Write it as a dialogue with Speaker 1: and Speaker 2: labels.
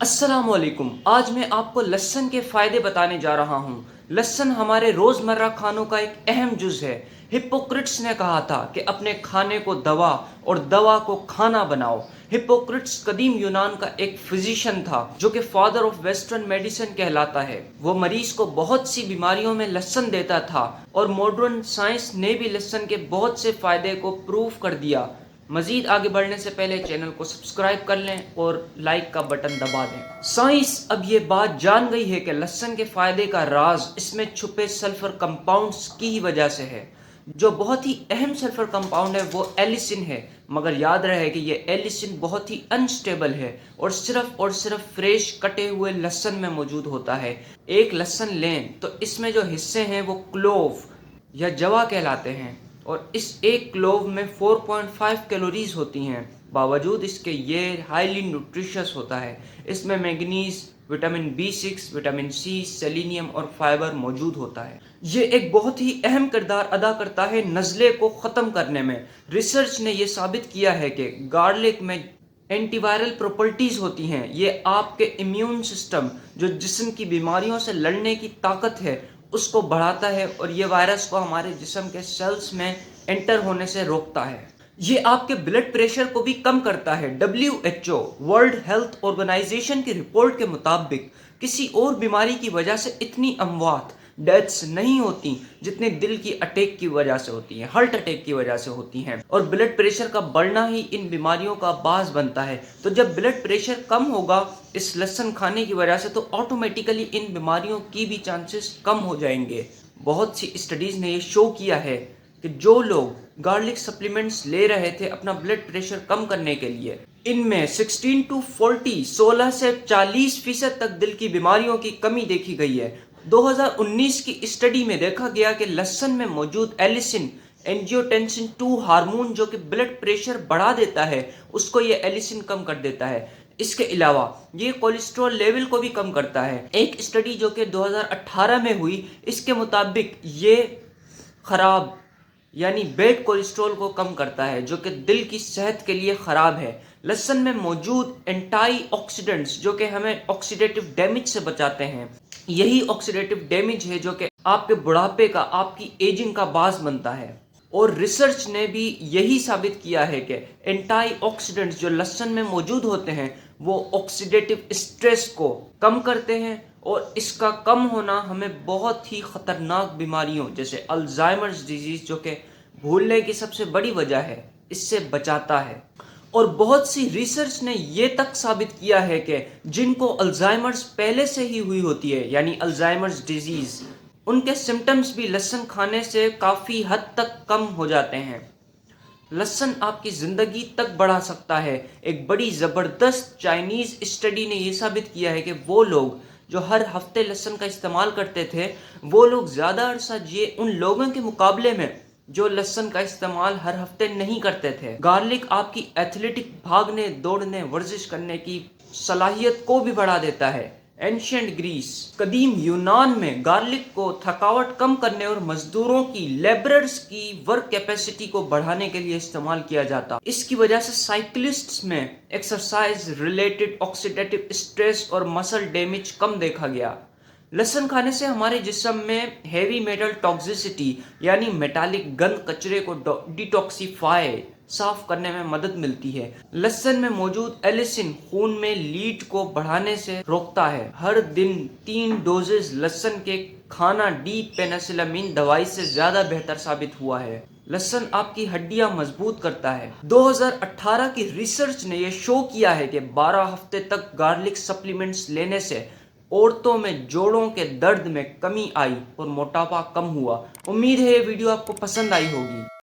Speaker 1: अस्सलाम वालेकुम। आज मैं आपको लहसुन के फ़ायदे बताने जा रहा हूँ। लहसुन हमारे रोज़मर्रा खानों का एक अहम जुज़ है। हिप्पोक्रेट्स ने कहा था कि अपने खाने को दवा और दवा को खाना बनाओ। हिप्पोक्रेट्स कदीम यूनान का एक फिजिशियन था जो कि फादर ऑफ वेस्टर्न मेडिसिन कहलाता है। वो मरीज़ को बहुत सी बीमारियों में लहसुन देता था और मॉडर्न साइंस ने भी लहसुन के बहुत से फ़ायदे को प्रूव कर दिया। मजीद आगे बढ़ने से पहले चैनल को सब्सक्राइब कर लें और लाइक का बटन दबा दें। साइंस अब ये बात जान गई है कि लहसुन के फायदे का राज इसमें छुपे सल्फर कंपाउंड्स की ही वजह से है। जो बहुत ही अहम सल्फर कंपाउंड है वो एलिसिन है, मगर याद रहे कि ये एलिसिन बहुत ही अनस्टेबल है और सिर्फ फ्रेश कटे हुए लहसुन में मौजूद होता है। एक लहसुन लें तो इसमें जो हिस्से हैं वो क्लोव या जवा कहलाते हैं और इस एक क्लोव में 4.5 कैलोरीज होती हैं। बावजूद इसके ये हाईली न्यूट्रिशियस होता है। इसमें manganese, vitamin B6, vitamin C, selenium और फाइबर मौजूद होता है। ये एक बहुत ही अहम किरदार अदा करता है नज़ले को ख़त्म करने में। रिसर्च ने यह साबित किया है कि गार्लिक में एंटीवायरल प्रॉपर्टीज़ होती हैं। ये आपके इम्यून सिस्टम, जो जिस्म की बीमारियों से लड़ने की ताकत है, उसको बढ़ाता है और ये वायरस को हमारे जिस्म के सेल्स में एंटर होने से रोकता है। ये आपके ब्लड प्रेशर को भी कम करता है। WHO वर्ल्ड हेल्थ ऑर्गेनाइजेशन की रिपोर्ट के मुताबिक किसी और बीमारी की वजह से इतनी अमवात, डेथ्स नहीं होती जितनी दिल की अटैक की वजह से होती हैं, हार्ट अटैक की वजह से होती हैं। और ब्लड प्रेशर का बढ़ना ही इन बीमारियों का बास बनता है। तो जब ब्लड प्रेशर कम होगा इस लहसुन खाने की वजह से, तो ऑटोमेटिकली इन बीमारियों की भी चांसेस कम हो जाएंगे। बहुत सी स्टडीज़ ने ये शो किया है कि जो लोग गार्लिक सप्लीमेंट्स ले रहे थे अपना ब्लड प्रेशर कम करने के लिए, इनमें 16 to 40 16 से 40% तक दिल की बीमारियों की कमी देखी गई है। 2019 की स्टडी में देखा गया कि लहसुन में मौजूद एलिसिन एंजियोटेंसिन 2 हार्मोन, जो कि ब्लड प्रेशर बढ़ा देता है, उसको ये एलिसिन कम कर देता है। इसके अलावा ये कोलेस्ट्रॉल लेवल को भी कम करता है। एक स्टडी जो कि 2018 में हुई, इसके मुताबिक ये खराब यानी बैड कोलेस्ट्रॉल को कम करता है, जो कि दिल की सेहत के लिए ख़राब है। लहसुन में मौजूद एंटी ऑक्सीडेंट्स जो कि हमें ऑक्सीडेटिव डैमेज से बचाते हैं, यही ऑक्सीडेटिव डैमेज है जो कि आपके बुढ़ापे का, आपकी एजिंग का बास बनता है। और रिसर्च ने भी यही साबित किया है कि एंटी ऑक्सीडेंट्स जो लहसुन में मौजूद होते हैं वो ऑक्सीडेटिव स्ट्रेस को कम करते हैं और इसका कम होना हमें बहुत ही ख़तरनाक बीमारियों जैसे अल्जाइमर्स डिजीज़, जो कि भूलने की सबसे बड़ी वजह है, इससे बचाता है। और बहुत सी रिसर्च ने ये तक साबित किया है कि जिनको अल्जाइमर्स पहले से ही हुई होती है, यानी अल्जाइमर्स डिजीज़, उनके सिम्टम्स भी लहसुन खाने से काफ़ी हद तक कम हो जाते हैं। लहसुन आपकी ज़िंदगी तक बढ़ा सकता है। एक बड़ी ज़बरदस्त चाइनीज़ स्टडी ने यह साबित किया है कि वो लोग जो हर हफ्ते लहसुन का इस्तेमाल करते थे, वो लोग ज़्यादा अरसा जिए उन लोगों के मुकाबले में जो लहसुन का इस्तेमाल हर हफ्ते नहीं करते थे। गार्लिक आपकी एथलेटिक, भागने, दौड़ने, वर्जिश करने की सलाहियत को भी बढ़ा देता है। एंशियंट ग्रीस, कदीम यूनान में गार्लिक को थकावट कम करने और मजदूरों की, लेबरर्स की वर्क कैपेसिटी को बढ़ाने के लिए इस्तेमाल किया जाता। इसकी वजह से साइकिलिस्ट्स में एक्सरसाइज रिलेटेड ऑक्सीडेटिव स्ट्रेस और मसल डैमेज कम देखा गया। लहसुन खाने से हमारे जिस्म में हैवी मेटल टॉक्सिसिटी यानी मेटालिक गंद कचरे को डिटॉक्सिफाई, साफ करने में मदद मिलती है। लहसुन में मौजूद एलिसिन खून में लीड को बढ़ाने से रोकता है। हर दिन 3 डोजेज लहसुन के खाना डी पेनिसिलामिन दवाई से ज्यादा बेहतर साबित हुआ है। लहसुन आपकी हड्डियां मजबूत करता है। 2018 की रिसर्च ने यह शो किया है कि 12 हफ्ते तक गार्लिक सप्लीमेंट्स लेने से औरतों में जोड़ों के दर्द में कमी आई और मोटापा कम हुआ। उम्मीद है ये वीडियो आपको पसंद आई होगी।